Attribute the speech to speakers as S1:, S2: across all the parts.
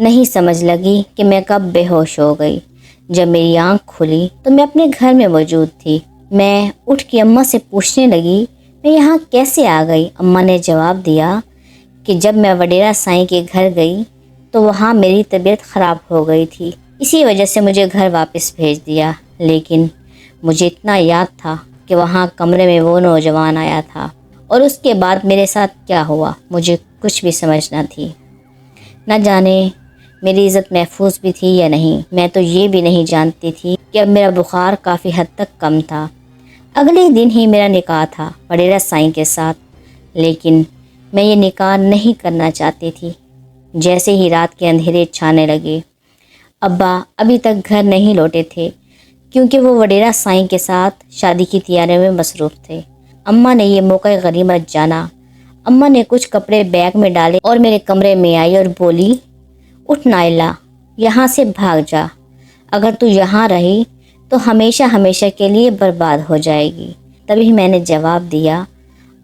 S1: نہیں سمجھ لگی کہ میں کب بے ہوش ہو گئی۔ جب میری آنکھ کھلی تو میں اپنے گھر میں موجود تھی۔ میں اٹھ کے اماں سے پوچھنے لگی میں یہاں کیسے آ گئی۔ اماں نے جواب دیا کہ جب میں وڈیرا سائیں کے گھر گئی تو وہاں میری طبیعت خراب ہو گئی تھی، اسی وجہ سے مجھے گھر واپس بھیج دیا۔ لیکن مجھے اتنا یاد تھا کہ وہاں کمرے میں وہ نوجوان آیا تھا، اور اس کے بعد میرے ساتھ کیا ہوا مجھے کچھ بھی سمجھ نہ تھی۔ نہ جانے میری عزت محفوظ بھی تھی یا نہیں۔ میں تو یہ بھی نہیں جانتی تھی کہ اب میرا بخار کافی حد تک کم تھا۔ اگلے دن ہی میرا نکاح تھا وڈیرا سائیں کے ساتھ، لیکن میں یہ نکاح نہیں کرنا چاہتی تھی۔ جیسے ہی رات کے اندھیرے چھانے لگے، ابا ابھی تک گھر نہیں لوٹے تھے کیونکہ وہ وڈیرا سائیں کے ساتھ شادی کی تیاریوں میں مصروف تھے۔ اماں نے یہ موقع غنیمت جانا۔ اماں نے کچھ کپڑے بیگ میں ڈالے اور میرے کمرے میں آئی اور بولی، اٹھ نائلہ، یہاں سے بھاگ جا، اگر تو یہاں رہی تو ہمیشہ ہمیشہ کے لیے برباد ہو جائے گی۔ تبھی میں نے جواب دیا،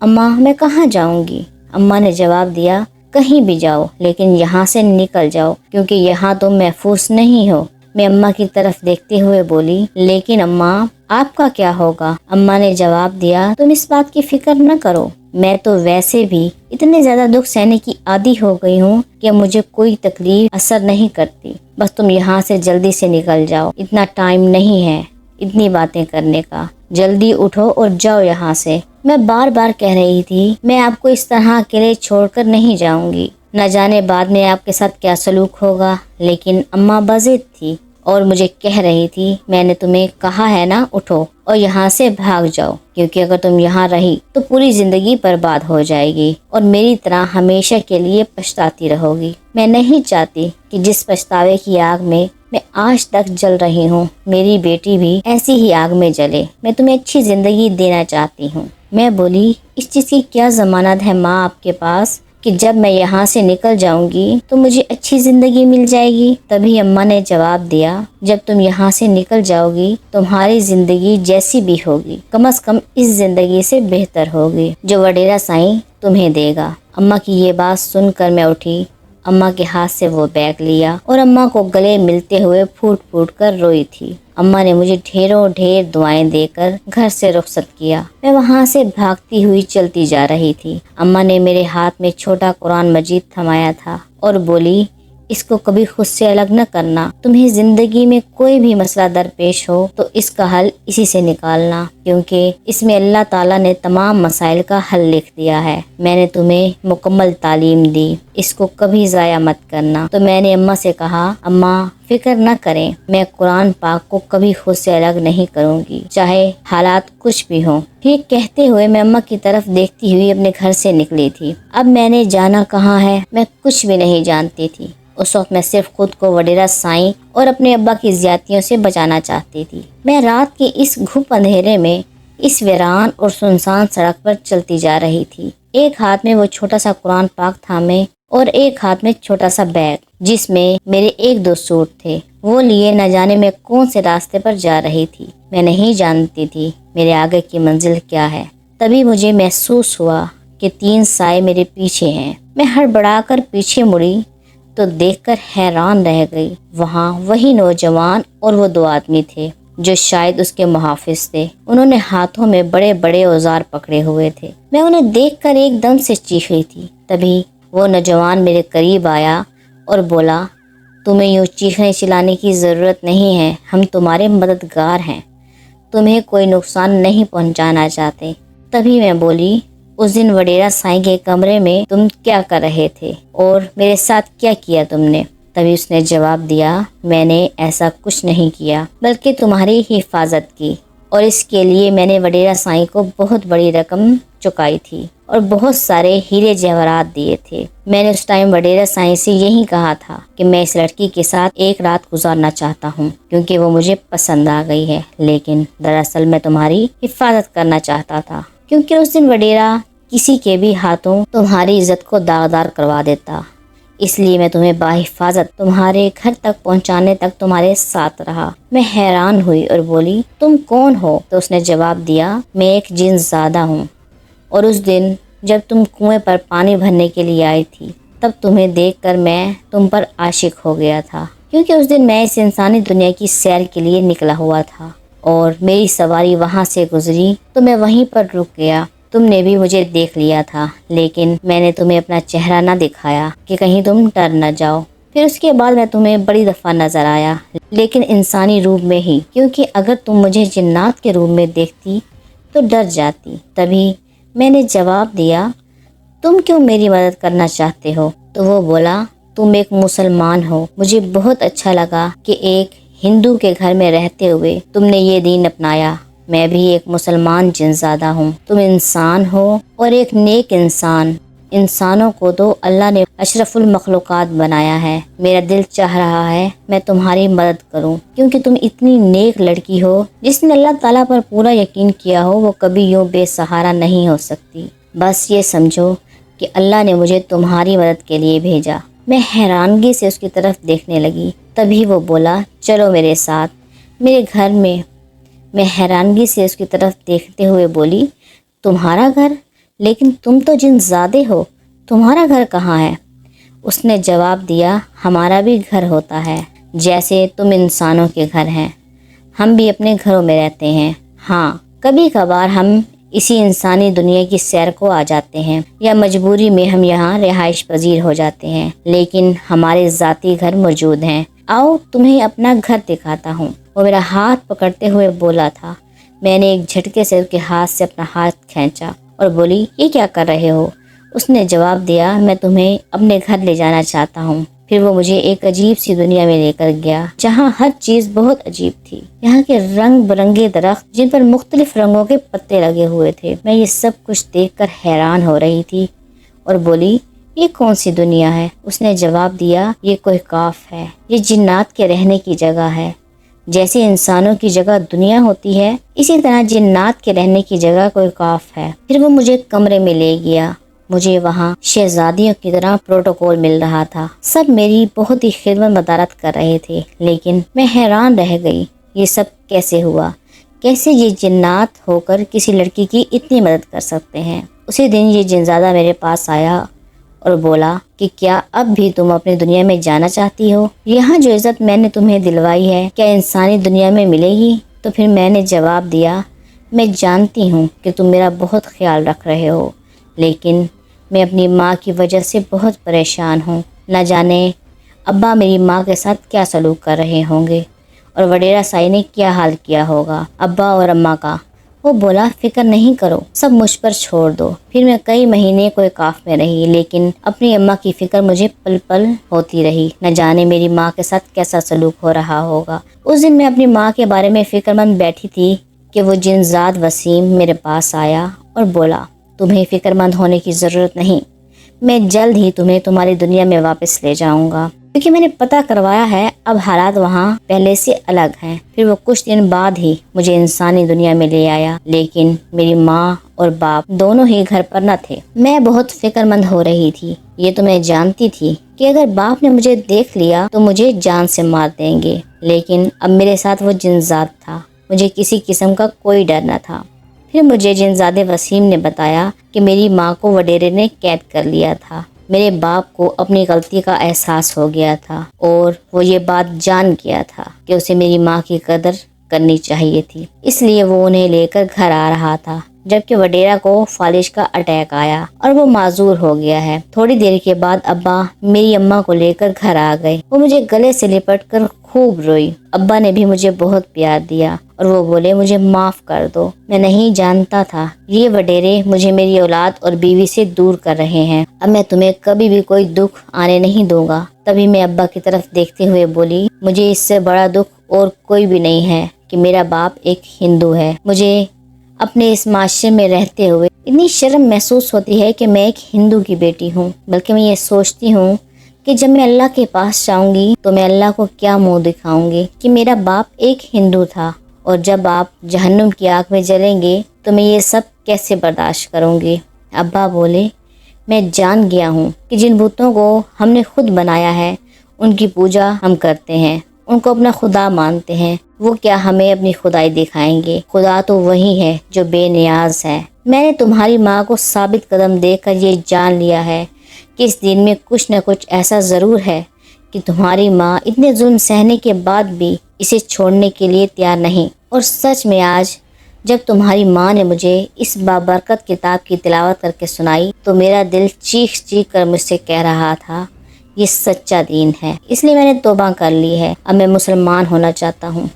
S1: اماں میں کہاں جاؤں گی؟ اماں نے جواب دیا، کہیں بھی جاؤ لیکن یہاں سے نکل جاؤ کیونکہ یہاں تم محفوظ نہیں ہو۔ میں اماں کی طرف دیکھتے ہوئے بولی، لیکن اماں آپ کا کیا ہوگا؟ اماں نے جواب دیا، تم اس بات کی فکر نہ کرو، میں تو ویسے بھی اتنے زیادہ دکھ سہنے کی عادی ہو گئی ہوں کہ مجھے کوئی تکلیف اثر نہیں کرتی۔ بس تم یہاں سے جلدی سے نکل جاؤ، اتنا ٹائم نہیں ہے اتنی باتیں کرنے کا، جلدی اٹھو اور جاؤ یہاں سے۔ میں بار بار کہہ رہی تھی میں آپ کو اس طرح اکیلے چھوڑ کر نہیں جاؤں گی، نہ جانے بعد میں آپ کے ساتھ کیا سلوک ہوگا، لیکن اماں بضد تھی اور مجھے کہہ رہی تھی میں نے تمہیں کہا ہے نا اٹھو اور یہاں سے بھاگ جاؤ، کیونکہ اگر تم یہاں رہی تو پوری زندگی برباد ہو جائے گی اور میری طرح ہمیشہ کے لیے پچھتاتی رہو گی۔ میں نہیں چاہتی کہ جس پچھتاوے کی آگ میں آج تک جل رہی ہوں میری بیٹی بھی ایسی ہی آگ میں جلے۔ میں تمہیں اچھی زندگی دینا چاہتی ہوں۔ میں بولی، اس چیز کی کیا ضمانت ہے ماں آپ کے پاس کہ جب میں یہاں سے نکل جاؤں گی تو مجھے اچھی زندگی مل جائے گی؟ تبھی اماں نے جواب دیا، جب تم یہاں سے نکل جاؤ گی تمہاری زندگی جیسی بھی ہوگی کم از کم اس زندگی سے بہتر ہوگی جو وڈیرا سائیں تمہیں دے گا۔ اماں کی یہ بات سن کر میں اٹھی، اماں کے ہاتھ سے وہ بیگ لیا اور اماں کو گلے ملتے ہوئے پھوٹ پھوٹ کر روئی تھی۔ اماں نے مجھے ڈھیروں ڈھیر دعائیں دے کر گھر سے رخصت کیا۔ میں وہاں سے بھاگتی ہوئی چلتی جا رہی تھی۔ اماں نے میرے ہاتھ میں چھوٹا قرآن مجید تھمایا تھا اور بولی، اس کو کبھی خود سے الگ نہ کرنا، تمہیں زندگی میں کوئی بھی مسئلہ درپیش ہو تو اس کا حل اسی سے نکالنا، کیونکہ اس میں اللہ تعالیٰ نے تمام مسائل کا حل لکھ دیا ہے۔ میں نے تمہیں مکمل تعلیم دی، اس کو کبھی ضائع مت کرنا۔ تو میں نے اماں سے کہا، اماں فکر نہ کریں، میں قرآن پاک کو کبھی خود سے الگ نہیں کروں گی، چاہے حالات کچھ بھی ہوں۔ یہ کہتے ہوئے میں اماں کی طرف دیکھتی ہوئی اپنے گھر سے نکلی تھی۔ اب میں نے جانا کہاں ہے میں کچھ بھی نہیں جانتی تھی۔ اس وقت میں صرف خود کو وڈیرا سائیں اور اپنے ابا کی زیادتیوں سے بچانا چاہتی تھی۔ میں رات کے اس گھپ اندھیرے میں اس ویران اور سنسان سڑک پر چلتی جا رہی تھی، ایک ہاتھ میں وہ چھوٹا سا قرآن پاک تھامے اور ایک ہاتھ میں چھوٹا سا بیگ جس میں میرے ایک دو سوٹ تھے، وہ لیے نہ جانے میں کون سے راستے پر جا رہی تھی۔ میں نہیں جانتی تھی میرے آگے کی منزل کیا ہے۔ تبھی مجھے محسوس ہوا کہ 3 سائے میرے پیچھے ہیں۔ میں ہڑبڑا کر پیچھے مڑی تو دیکھ کر حیران رہ گئی۔ وہاں وہی نوجوان اور وہ 2 آدمی تھے جو شاید اس کے محافظ تھے۔ انہوں نے ہاتھوں میں بڑے بڑے اوزار پکڑے ہوئے تھے۔ میں انہیں دیکھ کر ایک دم سے چیخی تھی۔ تبھی وہ نوجوان میرے قریب آیا اور بولا، تمہیں یوں چیخنے چلانے کی ضرورت نہیں ہے، ہم تمہارے مددگار ہیں، تمہیں کوئی نقصان نہیں پہنچانا چاہتے۔ تبھی میں بولی، اس دن وڈیرا سائیں کے کمرے میں تم کیا کر رہے تھے اور میرے ساتھ کیا کیا تم نے؟ تبھی اس نے جواب دیا، میں نے ایسا کچھ نہیں کیا بلکہ تمہاری حفاظت کی، اور اس کے لیے میں نے وڈیرا سائیں کو بہت بڑی رقم چکائی تھی اور بہت سارے ہیرے جواہرات دیے تھے۔ میں نے اس ٹائم وڈیرا سائیں سے یہی کہا تھا کہ میں اس لڑکی کے ساتھ ایک رات گزارنا چاہتا ہوں کیونکہ وہ مجھے پسند آ گئی ہے، لیکن دراصل میں تمہاری حفاظت کرنا چاہتا تھا کیونکہ اس دن وڈیرا کسی کے بھی ہاتھوں تمہاری عزت کو داغدار کروا دیتا، اس لیے میں تمہیں بحفاظت تمہارے گھر تک پہنچانے تک تمہارے ساتھ رہا۔ میں حیران ہوئی اور بولی، تم کون ہو؟ تو اس نے جواب دیا، میں ایک جن زادہ ہوں، اور اس دن جب تم کنویں پر پانی بھرنے کے لیے آئی تھی تب تمہیں دیکھ کر میں تم پر عاشق ہو گیا تھا، کیونکہ اس دن میں اس انسانی دنیا کی سیر کے لیے نکلا ہوا تھا اور میری سواری وہاں سے گزری تو میں وہیں پر رک گیا۔ تم نے بھی مجھے دیکھ لیا تھا، لیکن میں نے تمہیں اپنا چہرہ نہ دکھایا کہ کہیں تم ڈر نہ جاؤ۔ پھر اس کے بعد میں تمہیں بڑی دفعہ نظر آیا، لیکن انسانی روپ میں ہی، کیونکہ اگر تم مجھے جنات کے روپ میں دیکھتی تو ڈر جاتی۔ تبھی میں نے جواب دیا، تم کیوں میری مدد کرنا چاہتے ہو؟ تو وہ بولا، تم ایک مسلمان ہو، مجھے بہت اچھا لگا کہ ایک ہندو کے گھر میں رہتے ہوئے تم نے یہ دین اپنایا۔ میں بھی ایک مسلمان جنزادہ ہوں، تم انسان ہو اور ایک نیک انسان۔ انسانوں کو تو اللہ نے اشرف المخلوقات بنایا ہے۔ میرا دل چاہ رہا ہے میں تمہاری مدد کروں، کیونکہ تم اتنی نیک لڑکی ہو۔ جس نے اللہ تعالیٰ پر پورا یقین کیا ہو وہ کبھی یوں بے سہارا نہیں ہو سکتی۔ بس یہ سمجھو کہ اللہ نے مجھے تمہاری مدد کے لیے بھیجا۔ میں حیرانگی سے اس کی طرف دیکھنے لگی۔ تبھی وہ بولا، چلو میرے ساتھ میرے گھر میں۔ میں حیرانگی سے اس کی طرف دیکھتے ہوئے بولی، تمہارا گھر؟ لیکن تم تو جن زادے ہو، تمہارا گھر کہاں ہے؟ اس نے جواب دیا، ہمارا بھی گھر ہوتا ہے جیسے تم انسانوں کے گھر ہیں، ہم بھی اپنے گھروں میں رہتے ہیں۔ ہاں، کبھی کبھار ہم اسی انسانی دنیا کی سیر کو آ جاتے ہیں، یا مجبوری میں ہم یہاں رہائش پذیر ہو جاتے ہیں، لیکن ہمارے ذاتی گھر موجود ہیں۔ آؤ تمہیں اپنا گھر دکھاتا ہوں۔ وہ میرا ہاتھ پکڑتے ہوئے بولا تھا۔ میں نے ایک جھٹکے سے اس کے ہاتھ سے اپنا ہاتھ کھینچا اور بولی، یہ کیا کر رہے ہو؟ اس نے جواب دیا، میں تمہیں اپنے گھر لے جانا چاہتا ہوں۔ پھر وہ مجھے ایک عجیب سی دنیا میں لے کر گیا، جہاں ہر چیز بہت عجیب تھی۔ یہاں کے رنگ برنگے درخت جن پر مختلف رنگوں کے پتے لگے ہوئے تھے، میں یہ سب کچھ دیکھ کر حیران ہو رہی تھی اور بولی، یہ کون سی دنیا ہے؟ اس نے جواب دیا، یہ کوئی کاف ہے، یہ جنات کے رہنے کی جگہ ہے۔ جیسے انسانوں کی جگہ دنیا ہوتی ہے، اسی طرح جنات کے رہنے کی جگہ کوئی کاف ہے۔ پھر وہ مجھے کمرے میں لے گیا۔ مجھے وہاں شہزادیوں کی طرح پروٹوکول مل رہا تھا۔ سب میری بہت ہی خدمت مدارت کر رہے تھے، لیکن میں حیران رہ گئی، یہ سب کیسے ہوا؟ کیسے یہ جنات ہو کر کسی لڑکی کی اتنی مدد کر سکتے ہیں؟ اسی دن یہ جنزادہ میرے پاس آیا اور بولا کہ کیا اب بھی تم اپنی دنیا میں جانا چاہتی ہو؟ یہاں جو عزت میں نے تمہیں دلوائی ہے کیا انسانی دنیا میں ملے گی؟ تو پھر میں نے جواب دیا، میں جانتی ہوں کہ تم میرا بہت خیال رکھ رہے ہو، لیکن میں اپنی ماں کی وجہ سے بہت پریشان ہوں۔ نہ جانے ابا میری ماں کے ساتھ کیا سلوک کر رہے ہوں گے، اور وڈیرا سائی نے کیا حال کیا ہوگا ابا اور اماں کا۔ وہ بولا، فکر نہیں کرو، سب مجھ پر چھوڑ دو۔ پھر میں کئی مہینے کوئی کاف میں رہی، لیکن اپنی اماں کی فکر مجھے پل پل ہوتی رہی۔ نہ جانے میری ماں کے ساتھ کیسا سلوک ہو رہا ہوگا۔ اس دن میں اپنی ماں کے بارے میں فکر مند بیٹھی تھی کہ وہ جنزاد وسیم میرے پاس آیا اور بولا، تمہیں فکر مند ہونے کی ضرورت نہیں، میں جلد ہی تمہیں تمہاری دنیا میں واپس لے جاؤں گا، کیونکہ میں نے پتہ کروایا ہے اب حالات وہاں پہلے سے الگ ہیں۔ پھر وہ کچھ دن بعد ہی مجھے انسانی دنیا میں لے آیا، لیکن میری ماں اور باپ دونوں ہی گھر پر نہ تھے۔ میں بہت فکر مند ہو رہی تھی۔ یہ تو میں جانتی تھی کہ اگر باپ نے مجھے دیکھ لیا تو مجھے جان سے مار دیں گے، لیکن اب میرے ساتھ وہ جنزاد تھا، مجھے کسی قسم کا کوئی ڈر نہ تھا۔ پھر مجھے جنزادے وسیم نے بتایا کہ میری ماں کو وڈیرے نے قید کر لیا تھا۔ میرے باپ کو اپنی غلطی کا احساس ہو گیا تھا اور وہ یہ بات جان گیا تھا کہ اسے میری ماں کی قدر کرنی چاہیے تھی، اس لیے وہ انہیں لے کر گھر آ رہا تھا، جبکہ وڈیرا کو فالج کا اٹیک آیا اور وہ معذور ہو گیا ہے۔ تھوڑی دیر کے بعد ابا میری اماں کو لے کر گھر آ گئے۔ وہ مجھے گلے سے لپٹ کر خوب روئی۔ ابا نے بھی مجھے بہت پیار دیا اور وہ بولے، مجھے معاف کر دو، میں نہیں جانتا تھا یہ وڈیرے مجھے میری اولاد اور بیوی سے دور کر رہے ہیں، اب میں تمہیں کبھی بھی کوئی دکھ آنے نہیں دوں گا۔ تبھی میں ابا کی طرف دیکھتے ہوئے بولی، مجھے اس سے بڑا دکھ اور کوئی بھی نہیں ہے کہ میرا باپ ایک ہندو ہے۔ مجھے اپنے اس معاشرے میں رہتے ہوئے اتنی شرم محسوس ہوتی ہے کہ میں ایک ہندو کی بیٹی ہوں، بلکہ میں یہ سوچتی ہوں کہ جب میں اللہ کے پاس جاؤں گی تو میں اللہ کو کیا منہ دکھاؤں گی کہ میرا باپ ایک ہندو تھا، اور جب آپ جہنم کی آگ میں جلیں گے تو میں یہ سب کیسے برداشت کروں گی؟ ابا بولے، میں جان گیا ہوں کہ جن بتوں کو ہم نے خود بنایا ہے ان کی پوجا ہم کرتے ہیں، ان کو اپنا خدا مانتے ہیں، وہ کیا ہمیں اپنی خدائی دکھائیں گے؟ خدا تو وہی ہے جو بے نیاز ہے۔ میں نے تمہاری ماں کو ثابت قدم دیکھ کر یہ جان لیا ہے کہ اس دین میں کچھ نہ کچھ ایسا ضرور ہے کہ تمہاری ماں اتنے ظلم سہنے کے بعد بھی اسے چھوڑنے کے لیے تیار نہیں۔ اور سچ میں آج جب تمہاری ماں نے مجھے اس بابرکت کتاب کی تلاوت کر کے سنائی تو میرا دل چیخ چیخ کر مجھ سے کہہ رہا تھا یہ سچا دین ہے، اس لیے میں نے توبہ کر لی ہے، اب میں مسلمان ہونا چاہتا ہوں۔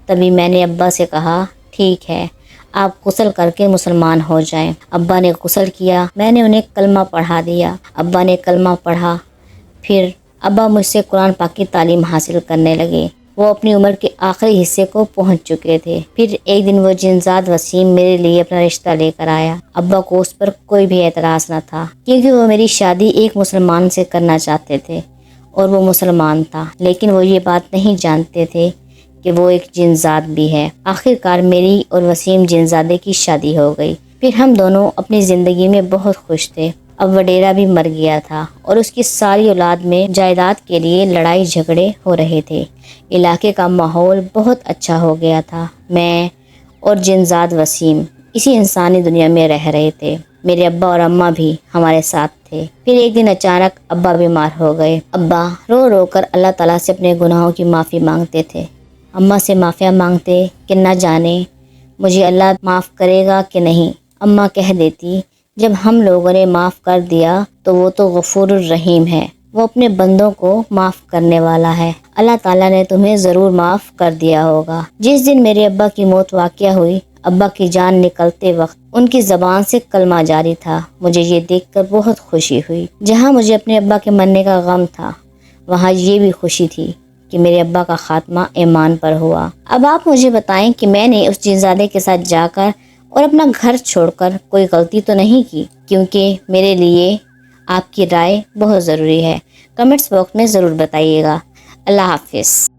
S1: تبھی میں نے ابا سے کہا ٹھیک ہے، آپ غسل کر کے مسلمان ہو جائیں۔ ابا نے غسل کیا، میں نے انہیں کلمہ پڑھا دیا، ابا نے کلمہ پڑھا، پھر ابا مجھ سے قرآن پاک کی تعلیم حاصل کرنے لگے۔ وہ اپنی عمر کے آخری حصے کو پہنچ چکے تھے۔ پھر ایک دن وہ جنزاد وسیم میرے لیے اپنا رشتہ لے کر آیا۔ ابا کو اس پر کوئی بھی اعتراض نہ تھا کیونکہ وہ میری شادی ایک مسلمان سے کرنا چاہتے تھے اور وہ مسلمان تھا، لیکن وہ یہ بات نہیں جانتے تھے کہ وہ ایک جنزاد بھی ہے۔ آخر کار میری اور وسیم جنزادے کی شادی ہو گئی۔ پھر ہم دونوں اپنی زندگی میں بہت خوش تھے۔ اب وڈیرا بھی مر گیا تھا اور اس کی ساری اولاد میں جائیداد کے لیے لڑائی جھگڑے ہو رہے تھے۔ علاقے کا ماحول بہت اچھا ہو گیا تھا۔ میں اور جنزاد وسیم اسی انسانی دنیا میں رہ رہے تھے۔ میرے ابا اور اماں بھی ہمارے ساتھ تھے۔ پھر ایک دن اچانک ابا بیمار ہو گئے۔ ابا رو رو کر اللہ تعالیٰ سے اپنے گناہوں کی معافی مانگتے تھے، اماں سے معافیاں مانگتے کہ نہ جانے مجھے اللہ معاف کرے گا کہ نہیں۔ اماں کہہ دیتی جب ہم لوگوں نے معاف کر دیا تو وہ تو غفور الرحیم ہے، وہ اپنے بندوں کو معاف کرنے والا ہے، اللہ تعالیٰ نے تمہیں ضرور معاف کر دیا ہوگا۔ جس دن میرے ابا کی موت واقع ہوئی، ابا کی جان نکلتے وقت ان کی زبان سے کلمہ جاری تھا۔ مجھے یہ دیکھ کر بہت خوشی ہوئی۔ جہاں مجھے اپنے ابا کے مرنے کا غم تھا، وہاں یہ بھی خوشی تھی کہ میرے ابا کا خاتمہ ایمان پر ہوا۔ اب آپ مجھے بتائیں کہ میں نے اس جنزادے کے ساتھ جا کر اور اپنا گھر چھوڑ کر کوئی غلطی تو نہیں کی، کیونکہ میرے لیے آپ کی رائے بہت ضروری ہے۔ کمنٹس باکس میں ضرور بتائیے گا۔ اللہ حافظ۔